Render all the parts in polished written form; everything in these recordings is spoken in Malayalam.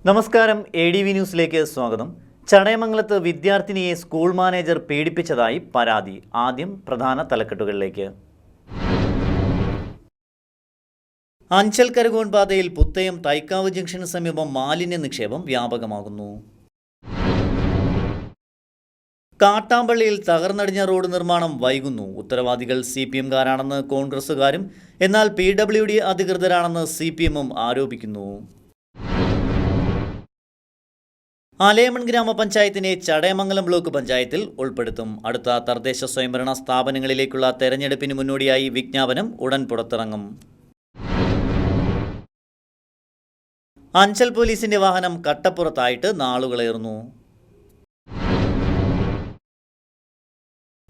നമസ്കാരം, ADV ന്യൂസിലേക്ക് സ്വാഗതം. ചടയമംഗലത്ത് വിദ്യാർത്ഥിനിയെ സ്കൂൾ മാനേജർ പീഡിപ്പിച്ചതായി പരാതി. ആദ്യം പ്രധാന തലക്കെട്ടുകളിലേക്ക്. അഞ്ചൽ കരുകോൺ പാതയിൽ പുത്തയം തൈക്കാവ് ജംഗ്ഷന് സമീപം മാലിന്യ നിക്ഷേപം വ്യാപകമാകുന്നു. കാട്ടാമ്പള്ളിയിൽ തകർന്നടിഞ്ഞ റോഡ് നിർമ്മാണം വൈകുന്നു. ഉത്തരവാദികൾ CPM-കാരാണെന്ന് കോൺഗ്രസുകാരും എന്നാൽ PWD അധികൃതരാണെന്ന് CPM-ഉം ആരോപിക്കുന്നു. ആലയമൺ ഗ്രാമപഞ്ചായത്തിനെ ചടയമംഗലം ബ്ലോക്ക് പഞ്ചായത്തിൽ ഉൾപ്പെടുത്തും. അടുത്ത തദ്ദേശ സ്വയംഭരണ സ്ഥാപനങ്ങളിലേക്കുള്ള തെരഞ്ഞെടുപ്പിന് മുന്നോടിയായി വിജ്ഞാപനം ഉടൻ പുറത്തിറങ്ങും. അഞ്ചൽ പോലീസിന്റെ വാഹനം കട്ടപ്പുറത്തായിട്ട് നാളുകളേറുന്നു.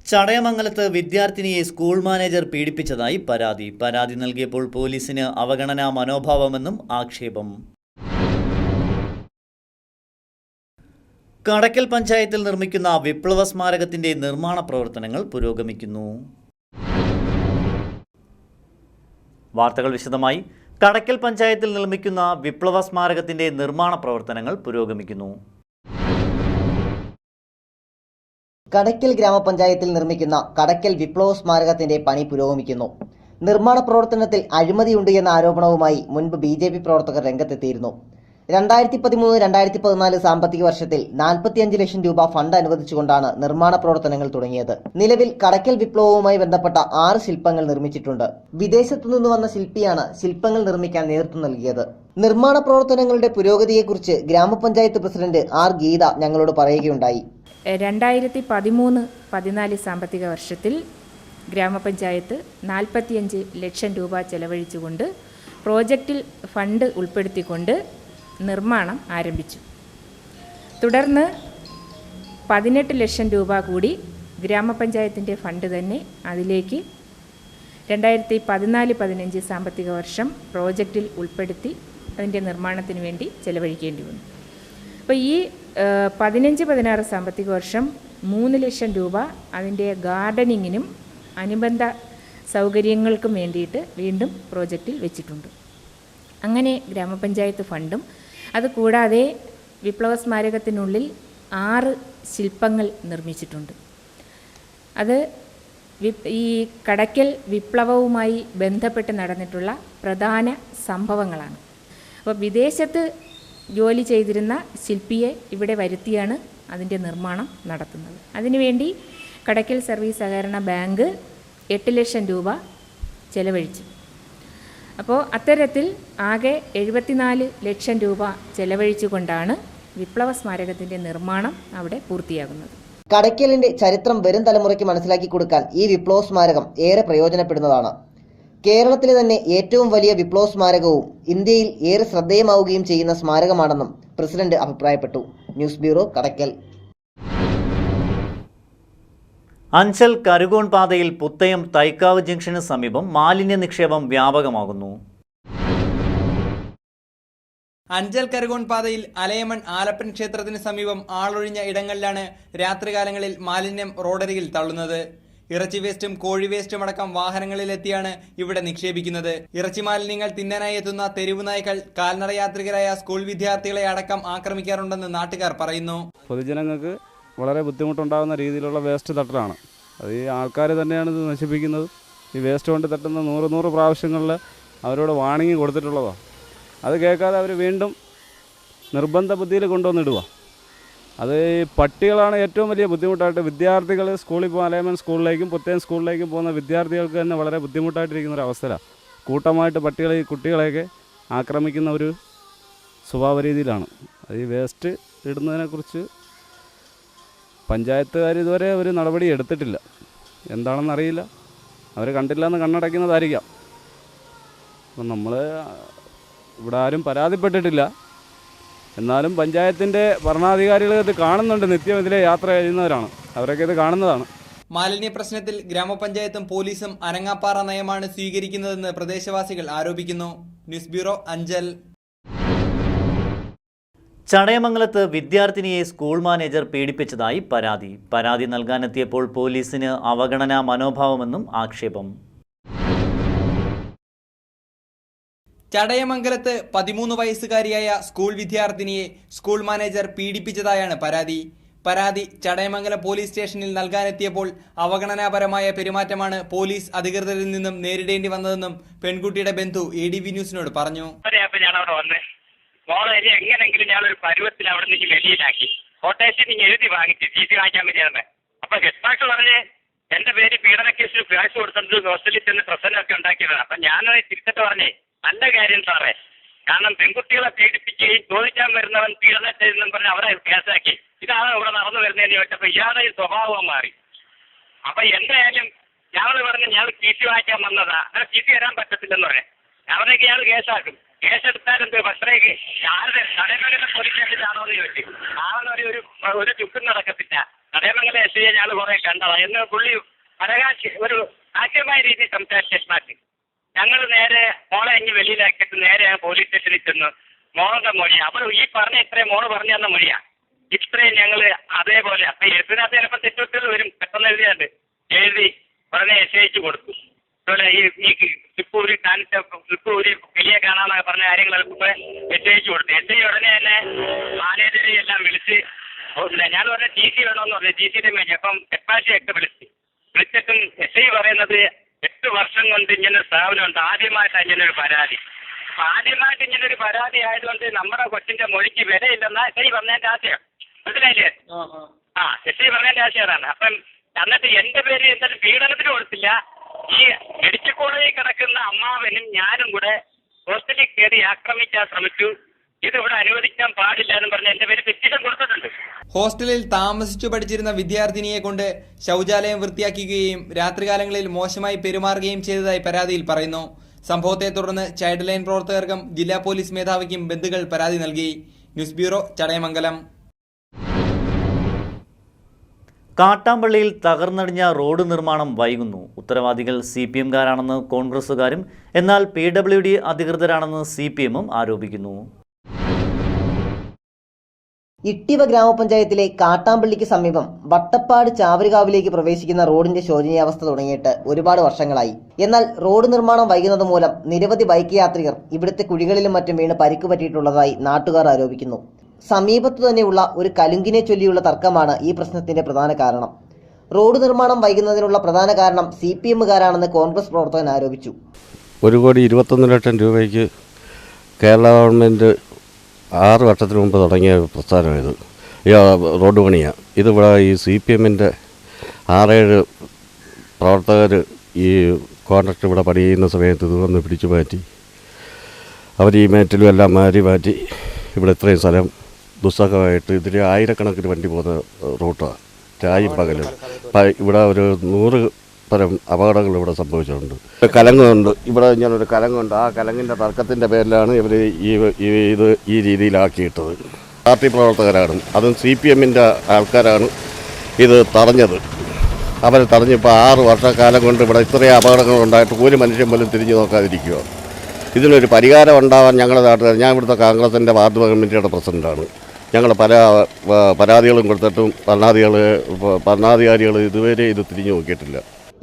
ചടയമംഗലത്ത് വിദ്യാർത്ഥിനിയെ സ്കൂൾ മാനേജർ പീഡിപ്പിച്ചതായി പരാതി നൽകിയപ്പോൾ പോലീസിന് അവഗണനാ മനോഭാവമെന്നും ആക്ഷേപം. കടയ്ക്കൽ പഞ്ചായത്തിൽ നിർമ്മിക്കുന്ന വിപ്ലവ സ്മാരകത്തിന്റെ നിർമ്മാണ പ്രവർത്തനങ്ങൾ പുരോഗമിക്കുന്നു. വാർത്തകൾ വിശദമായി. കടയ്ക്കൽ പഞ്ചായത്തിൽ നിർമ്മിക്കുന്ന വിപ്ലവ സ്മാരകത്തിന്റെ നിർമ്മാണ പ്രവർത്തനങ്ങൾ പുരോഗമിക്കുന്നു. കടയ്ക്കൽ ഗ്രാമപഞ്ചായത്തിൽ നിർമ്മിക്കുന്ന കടയ്ക്കൽ വിപ്ലവ സ്മാരകത്തിന്റെ പണി പുരോഗമിക്കുന്നു. നിർമ്മാണ പ്രവർത്തനത്തിൽ അഴിമതിയുണ്ട് എന്ന ആരോപണവുമായി മുൻപ് BJP പ്രവർത്തകർ രംഗത്തെത്തിയിരുന്നു. 2013-2014 സാമ്പത്തിക വർഷത്തിൽ 45 ലക്ഷം രൂപ ഫണ്ട് അനുവദിച്ചുകൊണ്ടാണ് നിർമ്മാണ പ്രവർത്തനങ്ങൾ തുടങ്ങിയത്. നിലവിൽ കടയ്ക്കൽ വിപ്ലവവുമായി ബന്ധപ്പെട്ട 6 ശില്പങ്ങൾ നിർമ്മിച്ചിട്ടുണ്ട്. വിദേശത്തുനിന്ന് വന്ന ശില്പിയാണ് ശില്പങ്ങൾ നിർമ്മിക്കാൻ നേതൃത്വം നൽകിയത്. നിർമ്മാണ പ്രവർത്തനങ്ങളുടെ പുരോഗതിയെക്കുറിച്ച് ഗ്രാമപഞ്ചായത്ത് പ്രസിഡന്റ് R. ഗീത ഞങ്ങളോട് പറയുകയുണ്ടായി. 2013-14 സാമ്പത്തിക വർഷത്തിൽ ഗ്രാമപഞ്ചായത്ത് 45 ലക്ഷം രൂപ ചെലവഴിച്ചുകൊണ്ട് പ്രോജക്റ്റിൽ ഫണ്ട് ഉൾപ്പെടുത്തിക്കൊണ്ട് നിർമ്മാണം ആരംഭിച്ചു. തുടർന്ന് 18 ലക്ഷം രൂപ കൂടി ഗ്രാമപഞ്ചായത്തിൻ്റെ ഫണ്ട് തന്നെ അതിലേക്ക് 2014-15 സാമ്പത്തിക വർഷം പ്രോജക്റ്റിൽ ഉൾപ്പെടുത്തി അതിൻ്റെ നിർമ്മാണത്തിന് വേണ്ടി ചെലവഴിക്കേണ്ടി വന്നു. അപ്പോൾ ഈ 15-16 സാമ്പത്തിക വർഷം 3 ലക്ഷം രൂപ അതിൻ്റെ ഗാർഡനിങ്ങിനും അനുബന്ധ സൗകര്യങ്ങൾക്കും വേണ്ടിയിട്ട് വീണ്ടും പ്രോജക്റ്റിൽ വെച്ചിട്ടുണ്ട്. അങ്ങനെ ഗ്രാമപഞ്ചായത്ത് ഫണ്ടും അതുകൂടാതെ വിപ്ലവ സ്മാരകത്തിനുള്ളിൽ 6 ശില്പങ്ങൾ നിർമ്മിച്ചിട്ടുണ്ട്. അത് ഈ കടയ്ക്കൽ വിപ്ലവവുമായി ബന്ധപ്പെട്ട് നടന്നിട്ടുള്ള പ്രധാന സംഭവങ്ങളാണ്. അപ്പോൾ വിദേശത്ത് ജോലി ചെയ്തിരുന്ന ശില്പിയെ ഇവിടെ വരുത്തിയാണ് അതിൻ്റെ നിർമ്മാണം നടത്തുന്നത്. അതിനുവേണ്ടി കടയ്ക്കൽ സർവീസ് സഹകരണ ബാങ്ക് 8 ലക്ഷം രൂപ ചെലവഴിച്ചു. അപ്പോൾ അത്തരത്തിൽ ആകെ 74 ലക്ഷം രൂപ ചെലവഴിച്ചുകൊണ്ടാണ് വിപ്ലവ സ്മാരകത്തിൻ്റെ നിർമ്മാണം അവിടെ പൂർത്തിയാകുന്നത്. കടയ്ക്കലിന്റെ ചരിത്രം വരും തലമുറയ്ക്ക് മനസ്സിലാക്കി കൊടുക്കാൻ ഈ വിപ്ലവ സ്മാരകം ഏറെ പ്രയോജനപ്പെടുന്നതാണ്. കേരളത്തിലെ തന്നെ ഏറ്റവും വലിയ വിപ്ലവ സ്മാരകവും ഇന്ത്യയിൽ ഏറെ ശ്രദ്ധേയമാവുകയും ചെയ്യുന്ന സ്മാരകമാണെന്നും പ്രസിഡന്റ് അഭിപ്രായപ്പെട്ടു. News bureau, Kadakkal. അഞ്ചൽ കരുകോൺ പാതയിൽ പുത്തയം തൈക്കാവ് ജംഗ്ഷന് സമീപം മാലിന്യ നിക്ഷേപം വ്യാപകമാകുന്നു. അഞ്ചൽ കരുകോൺ പാതയിൽ അലയമൺ ആലപ്പൻ ക്ഷേത്രത്തിന് സമീപം ആളൊഴിഞ്ഞ ഇടങ്ങളിലാണ് രാത്രികാലങ്ങളിൽ മാലിന്യം റോഡരികിൽ തള്ളുന്നത്. ഇറച്ചി വേസ്റ്റും കോഴി വേസ്റ്റും അടക്കം വാഹനങ്ങളിലെത്തിയാണ് ഇവിടെ നിക്ഷേപിക്കുന്നത്. ഇറച്ചി മാലിന്യങ്ങൾ തിന്നാനായി എത്തുന്ന തെരുവു നായ്ക്കൾ കാൽനട യാത്രികരായ സ്കൂൾ വിദ്യാർത്ഥികളെ അടക്കം ആക്രമിക്കാറുണ്ടെന്ന് നാട്ടുകാർ പറയുന്നു. പൊതുജനങ്ങൾക്ക് വളരെ ബുദ്ധിമുട്ടുണ്ടാകുന്ന രീതിയിലുള്ള വേസ്റ്റ് തട്ടലാണ്. അത് ഈ ആൾക്കാർ തന്നെയാണ് ഇത് നശിപ്പിക്കുന്നത്. ഈ വേസ്റ്റ് കൊണ്ട് തട്ടുന്ന 100 പ്രാവശ്യങ്ങളിൽ അവരോട് വാണിംഗ് കൊടുത്തിട്ടുള്ളതാണ്. അത് കേൾക്കാതെ അവർ വീണ്ടും നിർബന്ധ ബുദ്ധിയിൽ കൊണ്ടുവന്നിടുക. അത് ഈ പട്ടികളാണ് ഏറ്റവും വലിയ ബുദ്ധിമുട്ടായിട്ട്. വിദ്യാർത്ഥികൾ സ്കൂളിൽ പോകുന്ന അലയമൺ സ്കൂളിലേക്കും പുത്തയം സ്കൂളിലേക്കും പോകുന്ന വിദ്യാർത്ഥികൾക്ക് തന്നെ വളരെ ബുദ്ധിമുട്ടായിട്ടിരിക്കുന്ന ഒരു അവസ്ഥയിലാണ്. കൂട്ടമായിട്ട് പട്ടികൾ ഈ കുട്ടികളെയൊക്കെ ആക്രമിക്കുന്ന ഒരു സ്വഭാവ രീതിയിലാണ്. അത് ഈ വേസ്റ്റ് ഇടുന്നതിനെക്കുറിച്ച് പഞ്ചായത്തുകാർ ഇതുവരെ ഒരു നടപടി എടുത്തിട്ടില്ല. എന്താണെന്നറിയില്ല. അവർ കണ്ടില്ല എന്ന് കണ്ണടയ്ക്കുന്നതായിരിക്കാം. അപ്പം നമ്മൾ ഇവിടെ ആരും പരാതിപ്പെട്ടിട്ടില്ല. എന്നാലും പഞ്ചായത്തിൻ്റെ ഭരണാധികാരികൾ ഇത് കാണുന്നുണ്ട്. നിത്യം ഇതിലെ യാത്ര ചെയ്യുന്നവരാണ്. അവരൊക്കെ ഇത് കാണുന്നതാണ്. മാലിന്യ പ്രശ്നത്തിൽ ഗ്രാമപഞ്ചായത്തും പോലീസും അനങ്ങാപ്പാറ നയമാണ് സ്വീകരിക്കുന്നതെന്ന് പ്രദേശവാസികൾ ആരോപിക്കുന്നു. News bureau, Anchal. ചടയമംഗലത്ത് വിദ്യാർത്ഥിനിയെ സ്കൂൾ മാനേജർ പീഡിപ്പിച്ചതായി പരാതി നൽകാനെത്തിയപ്പോൾ പോലീസിന് അവഗണനാ മനോഭാവമെന്നും ആക്ഷേപം. ചടയമംഗലത്ത് 13 വയസ്സുകാരിയായ സ്കൂൾ വിദ്യാർത്ഥിനിയെ സ്കൂൾ മാനേജർ പീഡിപ്പിച്ചതായാണ് പരാതി ചടയമംഗലം പോലീസ് സ്റ്റേഷനിൽ നൽകാനെത്തിയപ്പോൾ അവഗണനാപരമായ പെരുമാറ്റമാണ് പോലീസ് അധികൃതരിൽ നിന്നും നേരിടേണ്ടി വന്നതെന്നും പെൺകുട്ടിയുടെ ബന്ധു ADV ന്യൂസിനോട് പറഞ്ഞു. മോളെ എങ്ങനെങ്കിലും ഞാനൊരു പരുവത്തിൽ അവിടെ നിന്ന് വെളിയിലാക്കി കോട്ടയത്തിൽ എഴുതി വാങ്ങിച്ച് TC വാങ്ങിക്കാൻ വേണ്ടിയാണ്. അപ്പൊ ഹെഡ് മാസ്റ്റർ പറഞ്ഞ് എന്റെ പേര് പീഡന കേസിൽ ഫ്ലാഷ് കൊടുത്തിട്ട് ഹോസ്റ്റലിൽ ചെന്ന് പ്രസന്റൊക്കെ ഉണ്ടാക്കിയതാണ്. അപ്പൊ ഞാൻ തിരിച്ചിട്ട് പറഞ്ഞേ നല്ല കാര്യം സാറേ, കാരണം പെൺകുട്ടികളെ പീഡിപ്പിക്കുകയും ചോദിക്കാൻ വരുന്നവൻ പീഡനം ചെയ്തെന്നും പറഞ്ഞ് അവരെ കേസാക്കി. ഇതാണ് ഇവിടെ നടന്നു വരുന്നതെന്ന് ചോദിച്ചപ്പോ ഇയാളുടെ ഈ സ്വഭാവം മാറി. അപ്പൊ എന്തായാലും ഞങ്ങൾ പറഞ്ഞ് ഞങ്ങൾ TC വാങ്ങിക്കാൻ വന്നതാ, അങ്ങനെ TC തരാൻ പറ്റത്തില്ലെന്ന് പറയാം. അവരൊക്കെ ഇയാൾ കേസാക്കും. കേസെടുത്താലെന്ത് പക്ഷേ ആരുടെ തടയമംഗലം പോലീസ് സ്റ്റേഷനിലാണോ എന്ന് ചോദിച്ചു. ആണെന്ന് ഒരു ചുക്കും നടക്കത്തില്ല. തടയമംഗലം SI ഞങ്ങൾ കുറെ കണ്ടതാ എന്ന് പുള്ളി ഒരു ആദ്യമായ രീതിയിൽ സംസാരിച്ചു. ഞങ്ങൾ നേരെ മോളെ ഇനി വെളിയിലാക്കിയിട്ട് നേരെ പോലീസ് സ്റ്റേഷനിൽ ചെന്ന് മോളുടെ മൊഴി അവൾ ഈ പറഞ്ഞ ഇത്രയും മോള് പറഞ്ഞു തന്ന മൊഴിയാ ഇത്രയും ഞങ്ങൾ അതേപോലെ അപ്പൊ എഴുതിനകത്ത് ചിലപ്പോൾ തെറ്റുകൾ വരും. പെട്ടെന്ന് എഴുതി പറഞ്ഞ SIക്ക് കൊടുത്തു. അതുപോലെ ഈ സ്ലിപ്പ് ഊരി കിളിയെ കാണാന്നൊക്കെ പറഞ്ഞ കാര്യങ്ങളൊക്കെ SIക്ക് കൊടുത്തു. SI ഉടനെ തന്നെ മാനേജറെ എല്ലാം വിളിച്ച് ഞാൻ പറഞ്ഞ TC വേണമെന്ന് പറഞ്ഞു. TCയുടെ മേജ് അപ്പം എപ്പാശയൊക്കെ വിളിച്ചിട്ടും SI പറയുന്നത് 8 വർഷം കൊണ്ട് ഇങ്ങനെ സ്ഥാപനം ഉണ്ട്. ആദ്യമായിട്ടാണ് ഇങ്ങനൊരു പരാതി. അപ്പൊ ആദ്യമായിട്ട് ഇങ്ങനൊരു പരാതി ആയതുകൊണ്ട് നമ്മുടെ കൊച്ചിന്റെ മൊഴിക്ക് വിലയില്ലെന്നാ SI പറഞ്ഞതിന്റെ ആശയം. മനസ്സിലായില്ലേ? SI പറഞ്ഞതിന്റെ ആശയം അതാണ്. അപ്പം എന്നിട്ട് എന്റെ പേര് എന്തായാലും പീഡനത്തിന് കൊടുത്തില്ല. ഈ മെഡിക്കൽ കോളേജിൽ കിടക്കുന്ന അമ്മാവനും ഞാനും കൂടെ ഹോസ്റ്റലിൽ കയറി ആക്രമിക്കാൻ ശ്രമിച്ചു. ഇതിവിടെ അനുവദിക്കാൻ പാടില്ല എന്ന് പറഞ്ഞ് എന്റെ പേര് പെറ്റീഷൻ കൊടുത്തിട്ടുണ്ട്. ഹോസ്റ്റലിൽ താമസിച്ചു പഠിച്ചിരുന്ന വിദ്യാർത്ഥിനിയെ കൊണ്ട് ശൗചാലയം വൃത്തിയാക്കുകയും രാത്രികാലങ്ങളിൽ മോശമായി പെരുമാറുകയും ചെയ്തതായി പരാതിയിൽ പറയുന്നു. സംഭവത്തെ തുടർന്ന് ചൈൽഡ് ലൈൻ പ്രവർത്തകർക്കും ജില്ലാ പോലീസ് മേധാവിക്കും ബന്ധുക്കൾ പരാതി നൽകി. News bureau, Chadayamangalam. കാട്ടാമ്പള്ളിയിൽ തകർന്നടിഞ്ഞ റോഡ് നിർമ്മാണം വൈകുന്നു. ഉത്തരവാദികൾ CPM-കാരാണെന്ന് കോൺഗ്രസുകാരും എന്നാൽ PWD അധികൃതരാണെന്ന് CPM-ഉം ആരോപിക്കുന്നു. ഇട്ടിവ ഗ്രാമപഞ്ചായത്തിലെ കാട്ടാമ്പള്ളിക്ക് സമീപം വട്ടപ്പാട് ചാവരുകാവിലേക്ക് പ്രവേശിക്കുന്ന റോഡിന്റെ ശോചനീയാവസ്ഥ തുടങ്ങിയിട്ട് ഒരുപാട് വർഷങ്ങളായി. എന്നാൽ റോഡ് നിർമ്മാണം വൈകുന്നത് മൂലം നിരവധി ബൈക്ക് യാത്രികർ ഇവിടുത്തെ കുഴികളിലും മറ്റും വീണ് പരിക്ക് പറ്റിയിട്ടുള്ളതായി നാട്ടുകാർ ആരോപിക്കുന്നു. സമീപത്തു തന്നെയുള്ള ഒരു കലുങ്കിനെ ചൊല്ലിയുള്ള തർക്കമാണ് ഈ പ്രശ്നത്തിന്റെ പ്രധാന കാരണം. റോഡ് നിർമ്മാണം വൈകുന്നതിനുള്ള പ്രധാന കാരണം CPM-കാരാണെന്ന് കോൺഗ്രസ് പ്രവർത്തകൻ ആരോപിച്ചു. 1,21,00,000 രൂപയ്ക്ക് കേരള ഗവൺമെൻറ് 6 വർഷത്തിന് മുമ്പ് തുടങ്ങിയ പ്രസ്ഥാനമായത് ഈ റോഡ് പണിയാണ്. ഇതിവിടെ ഈ CPM-ൻ്റെ 6-7 പ്രവർത്തകർ ഈ കോൺട്രാക്ട് ഇവിടെ പണി ചെയ്യുന്ന സമയത്ത് ഇത് വന്ന് പിടിച്ചു മാറ്റി. അവർ ഈ മേറ്റിലും എല്ലാം മാറ്റി ഇവിടെ ഇത്രയും സ്ഥലം ദുസ്സഹമായിട്ട് ഇതിൽ ആയിരക്കണക്കിന് വണ്ടി പോകുന്ന റൂട്ടാണ്. രായും പകലും ഇവിടെ ഒരു 100 പരം അപകടങ്ങൾ ഇവിടെ സംഭവിച്ചിട്ടുണ്ട്. കലങ്ങുണ്ട് ഇവിടെ, ഇങ്ങനൊരു കലങ്ങുണ്ട്. ആ കലങ്ങിൻ്റെ തർക്കത്തിൻ്റെ പേരിലാണ് ഇവർ ഇത് ഈ രീതിയിലാക്കിയിട്ടത്. പാർട്ടി പ്രവർത്തകരാണ്, അതും CPM-ൻ്റെ ആൾക്കാരാണ് ഇത് തടഞ്ഞത്. അവർ തടഞ്ഞിപ്പോൾ 6 വർഷക്കാലം കൊണ്ട് ഇവിടെ ഇത്രയും അപകടങ്ങൾ ഉണ്ടായിട്ട് ഒരു മനുഷ്യൻ പോലും തിരിഞ്ഞു നോക്കാതിരിക്കുക. ഇതിനൊരു പരിഹാരം ഉണ്ടാവാൻ ഞങ്ങളുടെ നാട്ടുകാർ, ഞാൻ ഇവിടുത്തെ കോൺഗ്രസിൻ്റെ വാർഡ് കമ്മിറ്റിയുടെ പ്രസിഡൻ്റാണ്. ഞങ്ങൾ പല പരാതികളും കൊടുത്തിട്ടും ഭരണാധികാരികൾ ഇതുവരെ ഇത് തിരിഞ്ഞു നോക്കിയിട്ടില്ല.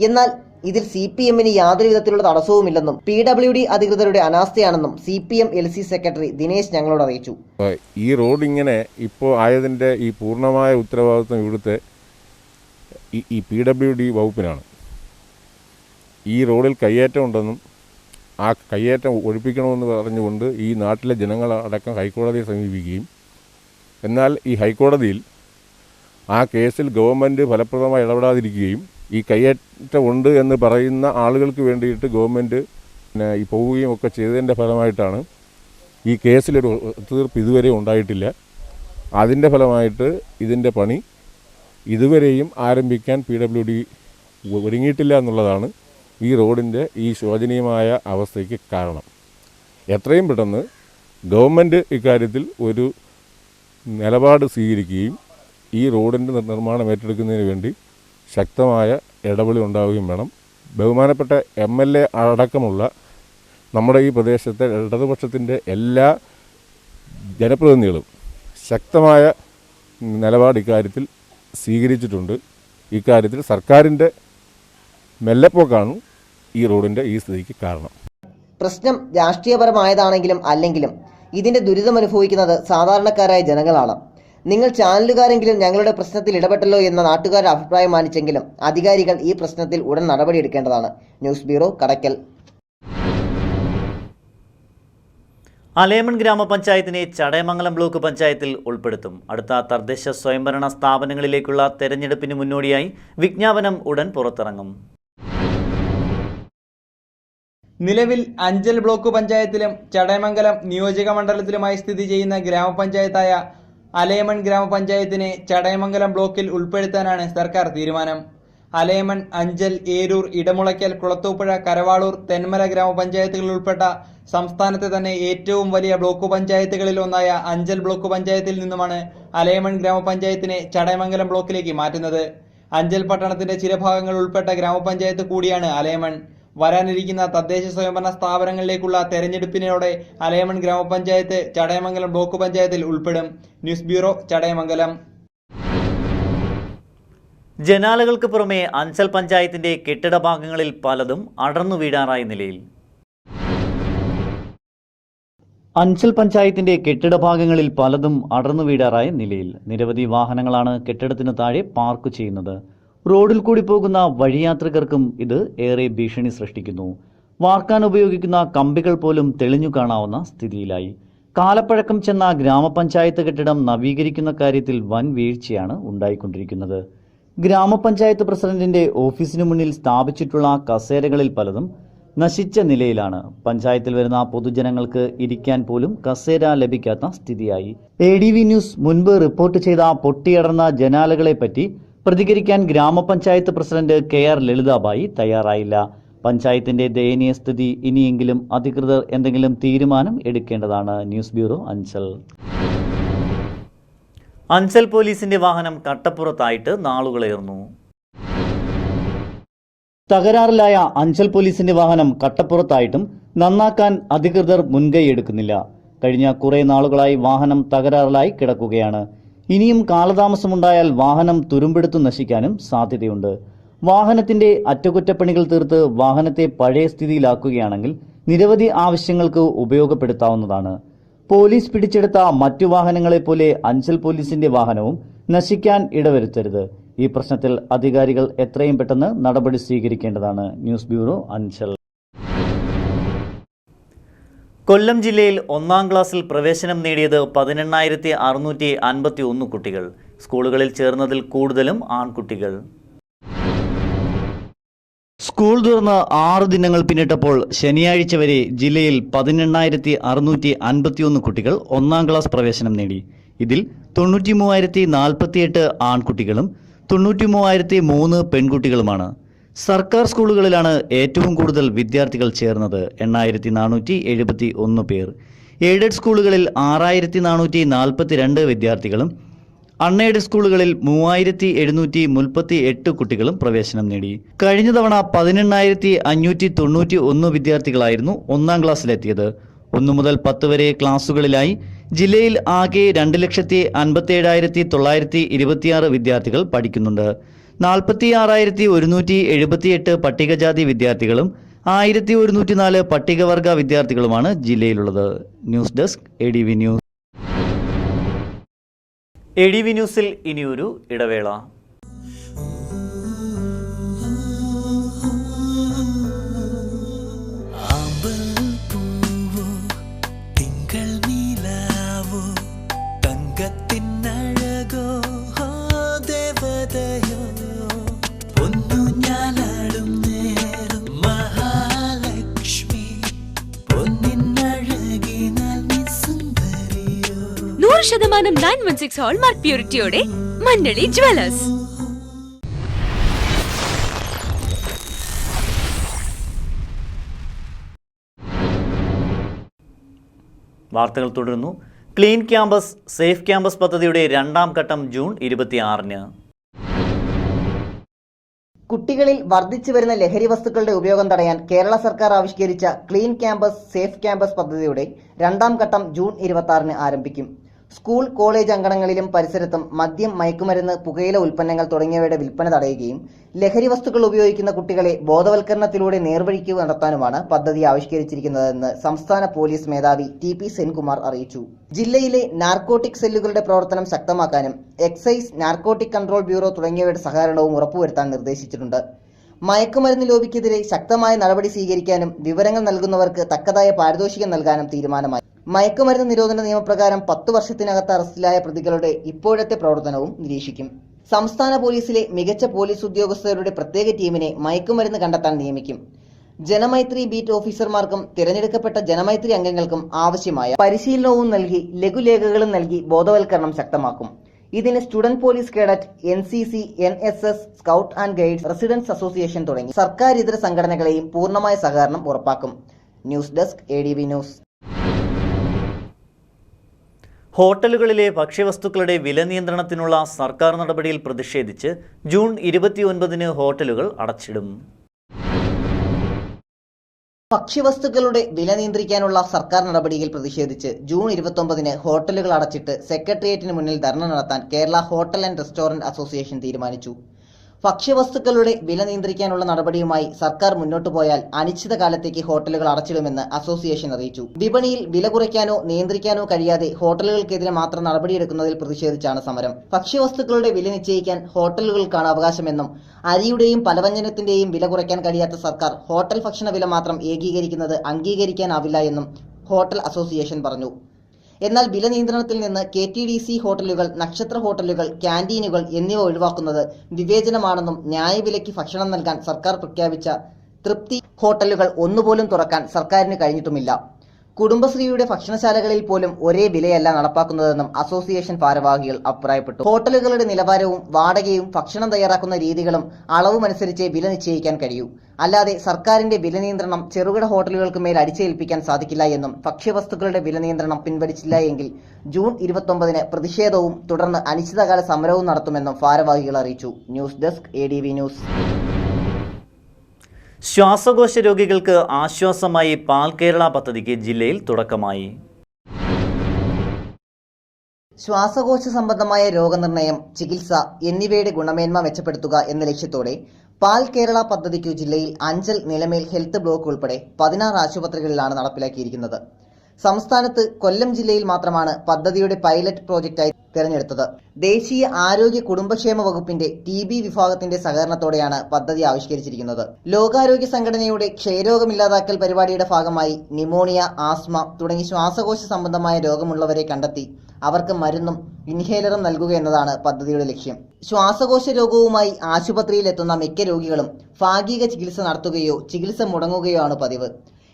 എന്നാൽ ഇതിൽ CPM-ന് യാതൊരു വിധത്തിലുള്ള തടസ്സവുമില്ലെന്നും PWD അധികൃതരുടെ അനാസ്ഥയാണെന്നും CPM LC സെക്രട്ടറി ദിനേശ് ഞങ്ങളോട് അറിയിച്ചു. ഈ റോഡ് ഇങ്ങനെ ഇപ്പോൾ ആയതിൻ്റെ ഈ പൂർണ്ണമായ ഉത്തരവാദിത്വം ഇവിടുത്തെ ഈ PWD വകുപ്പിനാണ്. ഈ റോഡിൽ കയ്യേറ്റം ഉണ്ടെന്നും ആ കയ്യേറ്റം ഒഴിപ്പിക്കണമെന്ന് പറഞ്ഞുകൊണ്ട് ഈ നാട്ടിലെ ജനങ്ങളടക്കം ഹൈക്കോടതിയെ സമീപിക്കുകയും എന്നാൽ ഈ ഹൈക്കോടതിയിൽ ആ കേസിൽ ഗവൺമെൻറ് ഫലപ്രദമായി ഇടപെടാതിരിക്കുകയും ഈ കയ്യേറ്റം ഉണ്ട് എന്ന് പറയുന്ന ആളുകൾക്ക് വേണ്ടിയിട്ട് ഗവൺമെൻറ് ഈ പോവുകയും ഒക്കെ ചെയ്തതിൻ്റെ ഫലമായിട്ടാണ് ഈ കേസിലൊരു തീർപ്പ് ഇതുവരെ ഉണ്ടായിട്ടില്ല. അതിൻ്റെ ഫലമായിട്ട് ഇതിൻ്റെ പണി ഇതുവരെയും ആരംഭിക്കാൻ PWD ഒരുങ്ങിയിട്ടില്ല എന്നുള്ളതാണ് ഈ റോഡിൻ്റെ ഈ ശോചനീയമായ അവസ്ഥയ്ക്ക് കാരണം. എത്രയും പെട്ടെന്ന് ഗവൺമെൻറ് ഇക്കാര്യത്തിൽ ഒരു നിലപാട് സ്വീകരിക്കുകയും ഈ റോഡിൻ്റെ നിർമ്മാണം ഏറ്റെടുക്കുന്നതിന് വേണ്ടി ശക്തമായ ഇടപെടൽ ഉണ്ടാവുകയും വേണം. ബഹുമാനപ്പെട്ട MLA അടക്കമുള്ള നമ്മുടെ ഈ പ്രദേശത്തെ ഇടതുപക്ഷത്തിൻ്റെ എല്ലാ ജനപ്രതിനിധികളും ശക്തമായ നിലപാട് ഇക്കാര്യത്തിൽ സ്വീകരിച്ചിട്ടുണ്ട്. ഇക്കാര്യത്തിൽ സർക്കാരിൻ്റെ മെല്ലെപ്പോക്കാണ് ഈ റോഡിൻ്റെ ഈ സ്ഥിതിക്ക് കാരണം. പ്രശ്നം രാഷ്ട്രീയപരമായതാണെങ്കിലും അല്ലെങ്കിലും ഇതിന്റെ ദുരിതമനുഭവിക്കുന്നത് സാധാരണക്കാരായ ജനങ്ങളാണ്. നിങ്ങൾ ചാനലുകാരെങ്കിലും ഞങ്ങളുടെ പ്രശ്നത്തിൽ ഇടപെട്ടല്ലോ എന്ന നാട്ടുകാരുടെ അഭിപ്രായം മാനിച്ചെങ്കിലും അധികാരികൾ ഈ പ്രശ്നത്തിൽ ഉടൻ നടപടിയെടുക്കേണ്ടതാണ്. News bureau, Kadakkal. അലേമൺ ഗ്രാമപഞ്ചായത്തിനെ ചടയമംഗലം ബ്ലോക്ക് പഞ്ചായത്തിൽ ഉൾപ്പെടുത്തും. അടുത്ത തദ്ദേശ സ്വയംഭരണ സ്ഥാപനങ്ങളിലേക്കുള്ള തെരഞ്ഞെടുപ്പിന് മുന്നോടിയായി വിജ്ഞാപനം ഉടൻ പുറത്തിറങ്ങും. നിലവിൽ അഞ്ചൽ ബ്ലോക്ക് പഞ്ചായത്തിലും ചടയമംഗലം നിയോജക മണ്ഡലത്തിലുമായി സ്ഥിതി ചെയ്യുന്ന ഗ്രാമപഞ്ചായത്തായ അലേമൺ ഗ്രാമപഞ്ചായത്തിനെ ചടയമംഗലം ബ്ലോക്കിൽ ഉൾപ്പെടുത്താനാണ് സർക്കാർ തീരുമാനം. അലേമൺ, അഞ്ചൽ, ഏരൂർ, ഇടമുളയ്ക്കൽ, കുളത്തൂപ്പുഴ, കരവാളൂർ, തെന്മല ഗ്രാമപഞ്ചായത്തുകൾ ഉൾപ്പെട്ട സംസ്ഥാനത്തെ തന്നെ ഏറ്റവും വലിയ ബ്ലോക്ക് പഞ്ചായത്തുകളിൽ ഒന്നായ അഞ്ചൽ ബ്ലോക്ക് പഞ്ചായത്തിൽ നിന്നുമാണ് അലേമൺ ഗ്രാമപഞ്ചായത്തിനെ ചടയമംഗലം ബ്ലോക്കിലേക്ക് മാറ്റുന്നത്. അഞ്ചൽ പട്ടണത്തിന്റെ ചില ഭാഗങ്ങൾ ഉൾപ്പെട്ട ഗ്രാമപഞ്ചായത്ത് കൂടിയാണ് അലേമൺ. വരാനിരിക്കുന്ന തദ്ദേശ സ്വയംഭരണ സ്ഥാപനങ്ങളിലേക്കുള്ള തെരഞ്ഞെടുപ്പിനോടെ അലേമൺ ഗ്രാമപഞ്ചായത്ത് ചടയമംഗലം ബ്ലോക്ക് പഞ്ചായത്തിൽ ഉൾപ്പെടും. News bureau, Chadayamangalam. ജനാലകൾക്ക് പുറമെ അഞ്ചൽ പഞ്ചായത്തിന്റെ കെട്ടിട ഭാഗങ്ങളിൽ പലതും അടർന്നു വീഴാറായ നിലയിൽ. അഞ്ചൽ പഞ്ചായത്തിന്റെ കെട്ടിട ഭാഗങ്ങളിൽ പലതും അടർന്നു വീഴാറായ നിലയിൽ. നിരവധി വാഹനങ്ങളാണ് കെട്ടിടത്തിന് താഴെ പാർക്ക് ചെയ്യുന്നത്. റോഡിൽ കൂടി പോകുന്ന വഴിയാത്രികർക്കും ഇത് ഏറെ ഭീഷണി സൃഷ്ടിക്കുന്നു. വാർക്കാൻ ഉപയോഗിക്കുന്ന കമ്പികൾ പോലും തെളിഞ്ഞു കാണാവുന്ന സ്ഥിതിയിലായി. കാലപ്പഴക്കം ചെന്ന ഗ്രാമപഞ്ചായത്ത് കെട്ടിടം നവീകരിക്കുന്ന കാര്യത്തിൽ വൻ വീഴ്ചയാണ് ഉണ്ടായിക്കൊണ്ടിരിക്കുന്നത്. ഗ്രാമപഞ്ചായത്ത് പ്രസിഡന്റിന്റെ ഓഫീസിനു മുന്നിൽ സ്ഥാപിച്ചിട്ടുള്ള കസേരകളിൽ പലതും നശിച്ച നിലയിലാണ്. പഞ്ചായത്തിൽ വരുന്ന പൊതുജനങ്ങൾക്ക് ഇരിക്കാൻ പോലും കസേര ലഭിക്കാത്ത സ്ഥിതിയായി. ADV ന്യൂസ് മുൻപ് റിപ്പോർട്ട് ചെയ്ത പൊട്ടിയടർന്ന ജനാലകളെപ്പറ്റി പ്രതികരിക്കാൻ ഗ്രാമപഞ്ചായത്ത് പ്രസിഡന്റ് KR ലളിതാബായി തയ്യാറായില്ല. പഞ്ചായത്തിന്റെ ദയനീയ സ്ഥിതി ഇനിയെങ്കിലും അധികൃതർ എന്തെങ്കിലും തീരുമാനം എടുക്കേണ്ടതാണ്. News bureau, Anchal. അഞ്ചൽ പോലീസിന്റെ വാഹനം കട്ടപ്പുറത്തായിട്ട് നാളുകളേർന്നു. തകരാറിലായ അഞ്ചൽ പോലീസിന്റെ വാഹനം കട്ടപ്പുറത്തായിട്ടും നന്നാക്കാൻ അധികൃതർ മുൻകൈയെടുക്കുന്നില്ല. കഴിഞ്ഞ കുറെ നാളുകളായി വാഹനം തകരാറിലായി കിടക്കുകയാണ്. ഇനിയും കാലതാമസമുണ്ടായാൽ വാഹനം തുരുമ്പെടുത്തു നശിക്കാനും സാധ്യതയുണ്ട്. വാഹനത്തിന്റെ അറ്റകുറ്റപ്പണികൾ തീർത്ത് വാഹനത്തെ പഴയ സ്ഥിതിയിലാക്കുകയാണെങ്കിൽ നിരവധി ആവശ്യങ്ങൾക്ക് ഉപയോഗപ്പെടുത്താവുന്നതാണ്. പോലീസ് പിടിച്ചെടുത്ത മറ്റു വാഹനങ്ങളെപ്പോലെ അഞ്ചൽ പോലീസിന്റെ വാഹനവും നശിക്കാൻ ഇടവരുത്തരുത്. ഈ പ്രശ്നത്തിൽ അധികാരികൾ എത്രയും പെട്ടെന്ന് നടപടി സ്വീകരിക്കേണ്ടതാണ്. News bureau, Anchal. കൊല്ലം ജില്ലയിൽ 1-ാം ക്ലാസ്സിൽ പ്രവേശനം നേടിയത് 18,651 കുട്ടികൾ. സ്കൂളുകളിൽ ചേർന്നതിൽ കൂടുതലും ആൺകുട്ടികൾ. സ്കൂൾ തുറന്ന് 6 ദിനങ്ങൾ പിന്നിട്ടപ്പോൾ ശനിയാഴ്ച വരെ ജില്ലയിൽ 18,651 കുട്ടികൾ 1-ാം ക്ലാസ് പ്രവേശനം നേടി. ഇതിൽ 93,048 ആൺകുട്ടികളും 93,003 പെൺകുട്ടികളുമാണ്. സർക്കാർ സ്കൂളുകളിലാണ് ഏറ്റവും കൂടുതൽ വിദ്യാർത്ഥികൾ ചേർന്നത്, 8,471 പേർ. എയ്ഡഡ് സ്കൂളുകളിൽ 6,442 വിദ്യാർത്ഥികളും അൺഎയ്ഡഡ് സ്കൂളുകളിൽ 3,738 കുട്ടികളും പ്രവേശനം നേടി. കഴിഞ്ഞ തവണ 18,591 വിദ്യാർത്ഥികളായിരുന്നു 1-ാം ക്ലാസ്സിലെത്തിയത്. 1 മുതൽ 10 വരെ ക്ലാസുകളിലായി ജില്ലയിൽ ആകെ 2,87,926 വിദ്യാർത്ഥികൾ പഠിക്കുന്നുണ്ട്. 46,178 പട്ടികജാതി വിദ്യാർത്ഥികളും 1,104 പട്ടികവർഗ വിദ്യാർത്ഥികളുമാണ് ജില്ലയിലുള്ളത്. News desk, ADV news. ADV ന്യൂസിൽ ഇനിയൊരു ഇടവേള. ശതമാനം 916 ഹോൾമാർക്ക് പ്യൂരിറ്റിയോടെ മണ്ണളി ജ്വല്ലേഴ്സ്. വാർത്തകൾ തുടരുന്നു. ക്ലീൻ ക്യാമ്പസ് സേഫ് ക്യാമ്പസ് പദ്ധതിയുടെ 2-ാം ഘട്ടം ജൂൺ 26-ന്. കുട്ടികളിൽ വർദ്ധിച്ചു വരുന്ന ലഹരി വസ്തുക്കളുടെ ഉപയോഗം തടയാൻ കേരള സർക്കാർ ആവിഷ്കരിച്ച ക്ലീൻ ക്യാമ്പസ് സേഫ് ക്യാമ്പസ് പദ്ധതിയുടെ 2-ാം ഘട്ടം ജൂൺ 26-ന് ആരംഭിക്കും. സ്കൂൾ കോളേജ് അങ്കണങ്ങളിലും പരിസരത്തും മദ്യം, മയക്കുമരുന്ന്, പുകയില ഉൽപ്പന്നങ്ങൾ തുടങ്ങിയവയുടെ വിൽപ്പന തടയുകയും ലഹരി വസ്തുക്കൾ ഉപയോഗിക്കുന്ന കുട്ടികളെ ബോധവൽക്കരണത്തിലൂടെ നേർവഴിക്ക് നടത്താനുമാണ് പദ്ധതി ആവിഷ്കരിച്ചിരിക്കുന്നതെന്ന് സംസ്ഥാന പോലീസ് മേധാവി TP സെൻകുമാർ അറിയിച്ചു. ജില്ലയിലെ നാർക്കോട്ടിക് സെല്ലുകളുടെ പ്രവർത്തനം ശക്തമാക്കാനും എക്സൈസ്, നാർക്കോട്ടിക് കൺട്രോൾ ബ്യൂറോ തുടങ്ങിയവയുടെ സഹകരണവും ഉറപ്പുവരുത്താൻ നിർദ്ദേശിച്ചിട്ടുണ്ട്. മയക്കുമരുന്ന് ലോബിക്കെതിരെ ശക്തമായ നടപടി സ്വീകരിക്കാനും വിവരങ്ങൾ നൽകുന്നവർക്ക് തക്കതായ പാരിതോഷികം നൽകാനും തീരുമാനമായി. മയക്കുമരുന്ന് നിരോധന നിയമപ്രകാരം 10 വർഷത്തിനകത്ത് അറസ്റ്റിലായ പ്രതികളുടെ ഇപ്പോഴത്തെ പ്രവർത്തനവും നിരീക്ഷിക്കും. സംസ്ഥാന പോലീസിലെ മികച്ച പോലീസ് ഉദ്യോഗസ്ഥരുടെ പ്രത്യേക ടീമിനെ മയക്കുമരുന്ന് കണ്ടെത്താൻ നിയമിക്കും. ജനമൈത്രി ബീറ്റ് ഓഫീസർമാർക്കും തിരഞ്ഞെടുക്കപ്പെട്ട ജനമൈത്രി അംഗങ്ങൾക്കും ആവശ്യമായ പരിശീലനവും നൽകി ലഘുലേഖകളും നൽകി ബോധവൽക്കരണം ശക്തമാക്കും. ഇതിന് student police cadet, NCC, NSS, scout and guides, residence association തുടങ്ങി സർക്കാരിതര സംഘടനകളെയും പൂർണ്ണമായ സഹകരണം ഉറപ്പാക്കും. News desk ADV news. ഹോട്ടലുകളിലെ ഭക്ഷ്യവസ്തുക്കളുടെ വില നിയന്ത്രണത്തിനുള്ള സർക്കാർ നടപടിയിൽ പ്രതിഷേധിച്ച് ജൂൺ 29-ന് ഹോട്ടലുകൾ അടച്ചിടും. ഭക്ഷ്യവസ്തുക്കളുടെ വില നിയന്ത്രിക്കാനുള്ള സർക്കാർ നടപടിയിൽ പ്രതിഷേധിച്ച് ജൂൺ 29-ന് ഹോട്ടലുകൾ അടച്ചിട്ട് സെക്രട്ടേറിയറ്റിന് മുന്നിൽ ധർണ നടത്താൻ Kerala hotel and restaurant association തീരുമാനിച്ചു. ഭക്ഷ്യവസ്തുക്കളുടെ വില നിയന്ത്രിക്കാനുള്ള നടപടിയുമായി സർക്കാർ മുന്നോട്ടു പോയാൽ അനിശ്ചിതകാലത്തേക്ക് ഹോട്ടലുകൾ അടച്ചിടുമെന്ന് അസോസിയേഷൻ അറിയിച്ചു. വിപണിയിൽ വില കുറയ്ക്കാനോ നിയന്ത്രിക്കാനോ കഴിയാതെ ഹോട്ടലുകൾക്കെതിരെ മാത്രം നടപടിയെടുക്കുന്നതിൽ പ്രതിഷേധിച്ചാണ് സമരം. ഭക്ഷ്യവസ്തുക്കളുടെ വില നിശ്ചയിക്കാൻ ഹോട്ടലുകൾക്കാണ് അവകാശമെന്നും അരിയുടെയും പലവ്യഞ്ജനത്തിന്റെയും വില കുറയ്ക്കാൻ കഴിയാത്ത സർക്കാർ ഹോട്ടൽ ഭക്ഷണ വില മാത്രം ഏകീകരിക്കുന്നത് അംഗീകരിക്കാനാവില്ല എന്നും ഹോട്ടൽ അസോസിയേഷൻ പറഞ്ഞു. എന്നാൽ വില നിയന്ത്രണത്തിൽ നിന്ന് KTDC ഹോട്ടലുകൾ, നക്ഷത്ര ഹോട്ടലുകൾ, ക്യാന്റീനുകൾ എന്നിവ ഒഴിവാക്കുന്നത് വിവേചനമാണെന്നും ന്യായവിലയ്ക്ക് ഭക്ഷണം നൽകാൻ സർക്കാർ പ്രഖ്യാപിച്ച തൃപ്തി ഹോട്ടലുകൾ ഒന്നുപോലും തുറക്കാൻ സർക്കാരിന് കഴിഞ്ഞിട്ടുമില്ല. കുടുംബശ്രീയുടെ ഭക്ഷണശാലകളിൽ പോലും ഒരേ വിലയല്ല നടപ്പാക്കുന്നതെന്നും അസോസിയേഷൻ ഭാരവാഹികൾ അഭിപ്രായപ്പെട്ടു. ഹോട്ടലുകളുടെ നിലവാരവും വാടകയും ഭക്ഷണം തയ്യാറാക്കുന്ന രീതികളും അളവുമനുസരിച്ച് വില നിശ്ചയിക്കാൻ കഴിയൂ. അല്ലാതെ സർക്കാരിന്റെ വില നിയന്ത്രണം ചെറുകിട ഹോട്ടലുകൾക്ക് മേൽ അടിച്ചേൽപ്പിക്കാൻ സാധിക്കില്ല എന്നും ഭക്ഷ്യവസ്തുക്കളുടെ വില നിയന്ത്രണം പിൻവലിച്ചില്ല എങ്കിൽ ജൂൺ 29-ന് പ്രതിഷേധവും തുടർന്ന് അനിശ്ചിതകാല സമരവും നടത്തുമെന്നും ഭാരവാഹികൾ അറിയിച്ചു. News desk ADV news. ശ്വാസകോശ രോഗികൾക്ക് ആശ്വാസമായി പാൽ കേരള പദ്ധതിക്ക് ജില്ലയിൽ തുടക്കമായി. ശ്വാസകോശ സംബന്ധമായ രോഗനിർണയം, ചികിത്സ എന്നിവയുടെ ഗുണമേന്മ മെച്ചപ്പെടുത്തുക എന്ന ലക്ഷ്യത്തോടെ പാൽ കേരള പദ്ധതിക്കു ജില്ലയിൽ അഞ്ചൽ, നിലമേൽ ഹെൽത്ത് ബ്ലോക്ക് ഉൾപ്പെടെ 16 ആശുപത്രികളിലാണ് നടപ്പിലാക്കിയിരിക്കുന്നത്. സംസ്ഥാനത്ത് കൊല്ലം ജില്ലയിൽ മാത്രമാണ് പദ്ധതിയുടെ പൈലറ്റ് പ്രോജക്റ്റായി തെരഞ്ഞെടുത്തത്. ദേശീയ ആരോഗ്യ കുടുംബക്ഷേമ വകുപ്പിന്റെ TB വിഭാഗത്തിന്റെ സഹകരണത്തോടെയാണ് പദ്ധതി ആവിഷ്കരിച്ചിരിക്കുന്നത്. ലോകാരോഗ്യ സംഘടനയുടെ ക്ഷയരോഗമില്ലാതാക്കൽ പരിപാടിയുടെ ഭാഗമായി നിമോണിയ, ആസ്മ തുടങ്ങി ശ്വാസകോശ സംബന്ധമായ രോഗമുള്ളവരെ കണ്ടെത്തി അവർക്ക് മരുന്നും ഇൻഹേലറും നൽകുക എന്നതാണ് പദ്ധതിയുടെ ലക്ഷ്യം. ശ്വാസകോശ രോഗവുമായി ആശുപത്രിയിൽ എത്തുന്ന മിക്ക രോഗികളും ഭാഗിക ചികിത്സ നടത്തുകയോ ചികിത്സ മുടങ്ങുകയോ ആണ് പതിവ്.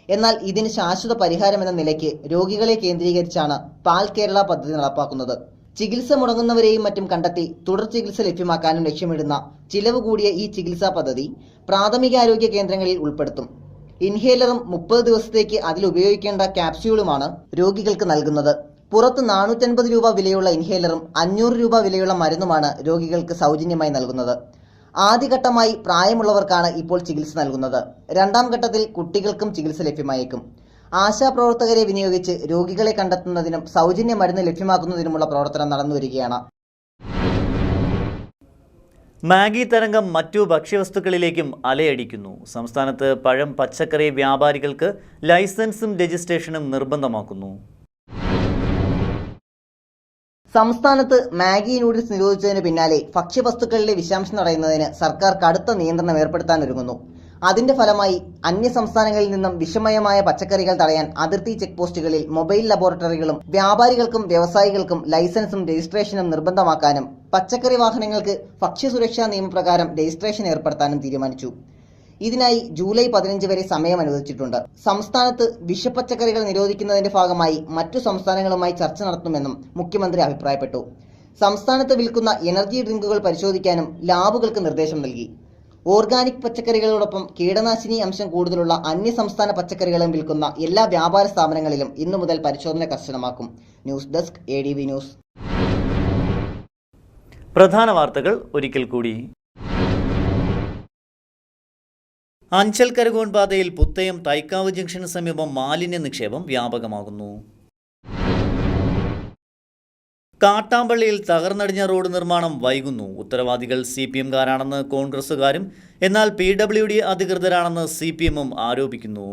എന്നാൽ ഇതിന് ശാശ്വത പരിഹാരമെന്ന നിലയ്ക്ക് രോഗികളെ കേന്ദ്രീകരിച്ചാണ് പാൽ കേരള പദ്ധതി നടപ്പാക്കുന്നത്. ചികിത്സ മുടങ്ങുന്നവരെയും മറ്റും കണ്ടെത്തി തുടർ ചികിത്സ ലഭ്യമാക്കാനും ലക്ഷ്യമിടുന്ന ചിലവ് കൂടിയ ഈ ചികിത്സാ പദ്ധതി പ്രാഥമികാരോഗ്യ കേന്ദ്രങ്ങളിൽ ഉൾപ്പെടുത്തും. ഇൻഹേലറും 30 ദിവസത്തേക്ക് അതിൽ ഉപയോഗിക്കേണ്ട ക്യാപ്സ്യൂളുമാണ് രോഗികൾക്ക് നൽകുന്നത്. പുറത്ത് 450 രൂപ വിലയുള്ള ഇൻഹേലറും 500 രൂപ വിലയുള്ള മരുന്നുമാണ് രോഗികൾക്ക് സൗജന്യമായി നൽകുന്നത്. ആദ്യഘട്ടമായി പ്രായമുള്ളവർക്കാണ് ഇപ്പോൾ ചികിത്സ നൽകുന്നത്. രണ്ടാം ഘട്ടത്തിൽ കുട്ടികൾക്കും ചികിത്സ ലഭ്യമായേക്കും. ആശാപ്രവർത്തകരെ വിനിയോഗിച്ച് രോഗികളെ കണ്ടെത്തുന്നതിനും സൗജന്യ മരുന്ന് ലഭ്യമാക്കുന്നതിനുമുള്ള പ്രവർത്തനം നടന്നുവരികയാണ്. മാഗി തരംഗം മറ്റു ഭക്ഷ്യവസ്തുക്കളിലേക്കും അലയടിക്കുന്നു. സംസ്ഥാനത്ത് പഴം, പച്ചക്കറി വ്യാപാരികൾക്ക് ലൈസൻസും രജിസ്ട്രേഷനും നിർബന്ധമാക്കുന്നു. സംസ്ഥാനത്ത് മാഗി നൂഡിൽസ് നിരോധിച്ചതിന് പിന്നാലെ ഭക്ഷ്യവസ്തുക്കളിലെ വിഷാംശം തടയുന്നതിന് സർക്കാർ കടുത്ത നിയന്ത്രണം ഏർപ്പെടുത്താനൊരുങ്ങുന്നു. അതിന്റെ ഫലമായി അന്യ സംസ്ഥാനങ്ങളിൽ നിന്നും വിഷമയമായ പച്ചക്കറികൾ തടയാൻ അതിർത്തി ചെക്ക് പോസ്റ്റുകളിൽ മൊബൈൽ ലബോറട്ടറികളും വ്യാപാരികൾക്കും വ്യവസായികൾക്കും ലൈസൻസും രജിസ്ട്രേഷനും നിർബന്ധമാക്കാനും പച്ചക്കറി വാഹനങ്ങൾക്ക് ഭക്ഷ്യസുരക്ഷാ നിയമപ്രകാരം രജിസ്ട്രേഷൻ ഏർപ്പെടുത്താനും തീരുമാനിച്ചു. ഇതിനായി ജൂലൈ 15 വരെ സമയം അനുവദിച്ചിട്ടുണ്ട്. സംസ്ഥാനത്ത് വിഷപ്പച്ചക്കറികൾ നിരോധിക്കുന്നതിന്റെ ഭാഗമായി മറ്റു സംസ്ഥാനങ്ങളുമായി ചർച്ച നടത്തുമെന്നും മുഖ്യമന്ത്രി അഭിപ്രായപ്പെട്ടു. സംസ്ഥാനത്ത് വിൽക്കുന്ന എനർജി ഡ്രിങ്കുകൾ പരിശോധിക്കാനും ലാബുകൾക്ക് നിർദ്ദേശം നൽകി. ഓർഗാനിക് പച്ചക്കറികളോടൊപ്പം കീടനാശിനി അംശം കൂടുതലുള്ള അന്യസംസ്ഥാന പച്ചക്കറികളും വിൽക്കുന്ന എല്ലാ വ്യാപാര സ്ഥാപനങ്ങളിലും ഇന്നു മുതൽ പരിശോധന കർശനമാക്കും. News desk ADV news. പ്രധാന വാർത്തകൾ ഒരിക്കൽ കൂടി. അഞ്ചൽ കരകോൺ പാതയിൽ പുത്തയം തൈക്കാവ് ജംഗ്ഷന് സമീപം മാലിന്യ നിക്ഷേപം വ്യാപകമാകുന്നു. കാട്ടാമ്പള്ളിയിൽ തകർന്നടിഞ്ഞ റോഡ് നിർമ്മാണം വൈകുന്നു. ഉത്തരവാദികൾ CPM-കാരാണെന്ന് കോൺഗ്രസുകാരും എന്നാൽ PWD അധികൃതരാണെന്ന് CPM-ഉം ആരോപിക്കുന്നു.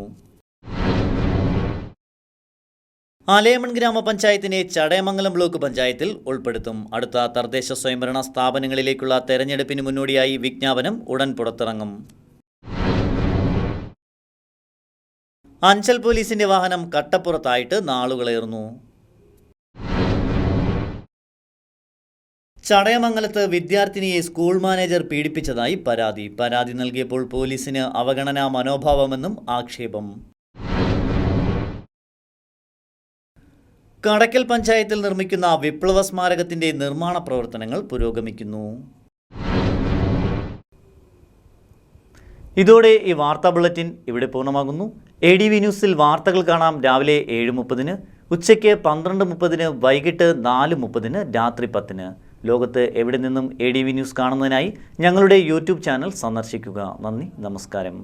അലയമൺ ഗ്രാമപഞ്ചായത്തിനെ ചടയമംഗലം ബ്ലോക്ക് പഞ്ചായത്തിൽ ഉൾപ്പെടുത്തും. അടുത്ത തദ്ദേശ സ്വയംഭരണ സ്ഥാപനങ്ങളിലേക്കുള്ള തെരഞ്ഞെടുപ്പിന് മുന്നോടിയായി വിജ്ഞാപനം ഉടൻ പുറത്തിറങ്ങും. അഞ്ചൽ പോലീസിന്റെ വാഹനം കട്ടപ്പുറത്തായിട്ട് നാളുകളേറുന്നു. ചടയമംഗലത്ത് വിദ്യാർത്ഥിനിയെ സ്കൂൾ മാനേജർ പീഡിപ്പിച്ചതായി പരാതി നൽകിയപ്പോൾ പോലീസിന് അവഗണനാ മനോഭാവമെന്നും ആക്ഷേപം. കടയ്ക്കൽ പഞ്ചായത്തിൽ നിർമ്മിക്കുന്ന വിപ്ലവ സ്മാരകത്തിന്റെ നിർമ്മാണ പ്രവർത്തനങ്ങൾ പുരോഗമിക്കുന്നു. ഇതോടെ ഈ വാർത്താ ബുള്ളറ്റിൻ ഇവിടെ പൂർണ്ണമാകുന്നു. ADV ന്യൂസിൽ വാർത്തകൾ കാണാം രാവിലെ 7:30, ഉച്ചയ്ക്ക് 12:30, വൈകിട്ട് 4:30, രാത്രി 10. ലോകത്ത് എവിടെ നിന്നും ADV ന്യൂസ് കാണുന്നതിനായി ഞങ്ങളുടെ യൂട്യൂബ് ചാനൽ സന്ദർശിക്കുക. നന്ദി, നമസ്കാരം.